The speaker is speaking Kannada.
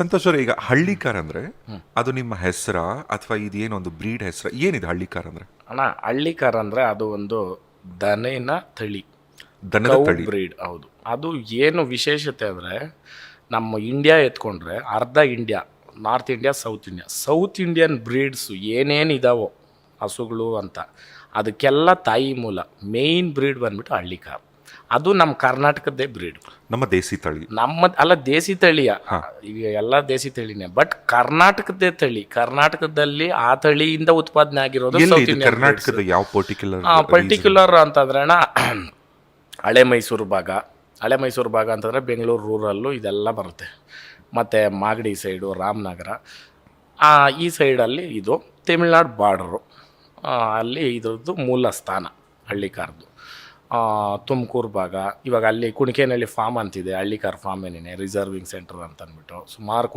ಸಂತೋಷ್ ಅವ್ರೆ, ಈಗ ಹಳ್ಳಿ ಕಾರ್ ಅಂದ್ರೆ ಅದು ನಿಮ್ಮ ಹೆಸರ ಅಥವಾ ಇದೇನೊಂದು ಬ್ರೀಡ್ ಹೆಸರ? ಏನಿದೆ ಹಳ್ಳಿ ಕಾರ್ ಅಂದ್ರೆ? ಅಣ್ಣ, ಹಳ್ಳಿ ಕಾರ್ ಅಂದರೆ ಅದು ಒಂದು ದನಿನ ತಳಿ, ದನದ ಕೌ ತಳಿ. ಬ್ರೀಡ್. ಹೌದು. ಅದು ಏನು ವಿಶೇಷತೆ ಅಂದರೆ, ನಮ್ಮ ಇಂಡಿಯಾ ಎತ್ಕೊಂಡ್ರೆ ಅರ್ಧ India, north India, south Indian breeds ಏನೇನು ಇದಾವೋ ಹಸುಗಳು ಅಂತ, ಅದಕ್ಕೆಲ್ಲ ತಾಯಿ ಮೂಲ ಮೇಯ್ನ್ ಬ್ರೀಡ್ ಬಂದ್ಬಿಟ್ಟು ಹಳ್ಳಿ ಕಾರ್. ಅದು ನಮ್ಮ ಕರ್ನಾಟಕದ್ದೇ ಬ್ರೀಡ್. ನಮ್ಮ ದೇಸಿ ತಳಿ. ಅಲ್ಲ, ದೇಸಿ ತಳಿಯ, ಈಗ ಎಲ್ಲ ದೇಸಿ ತಳಿನೇ, ಬಟ್ ಕರ್ನಾಟಕದ್ದೇ ತಳಿ. ಕರ್ನಾಟಕದಲ್ಲಿ ಆ ತಳಿಯಿಂದ ಉತ್ಪಾದನೆ ಆಗಿರೋದು ಎಲ್ಲಿ ಸೌತ್ ಇದು ಇಂಡಿಯನ್ ಕರ್ನಾಟಕದ ಯಾವ ಪರ್ಟಿಕ್ಯುಲರ್ ಅಂತಂದ್ರೆ ಅಣ್ಣ, ಹಳೆ ಮೈಸೂರು ಭಾಗ ಅಂತಂದರೆ ಬೆಂಗಳೂರು ರೂರಲ್ಲು ಇದೆಲ್ಲ ಬರುತ್ತೆ. ಮತ್ತು ಮಾಗಡಿ ಸೈಡು, ರಾಮನಗರ, ಈ ಸೈಡಲ್ಲಿ ಇದು ತಮಿಳ್ನಾಡು ಬಾರ್ಡರು, ಅಲ್ಲಿ ಇದ್ರದ್ದು ಮೂಲ ಸ್ಥಾನ ಹಳ್ಳಿಕಾರ್ದು. ತುಮಕೂರು ಭಾಗ, ಇವಾಗ ಅಲ್ಲಿ ಕುಣಿಕೆನಹಳ್ಳಿ ಫಾರ್ಮ್ ಅಂತಿದೆ, ಹಳ್ಳಿಕಾರ್ ಫಾರ್ಮ್ ಏನೇನೆ ರಿಸರ್ವಿಂಗ್ ಸೆಂಟರ್ ಅಂತ ಅಂದ್ಬಿಟ್ಟು ಸುಮಾರು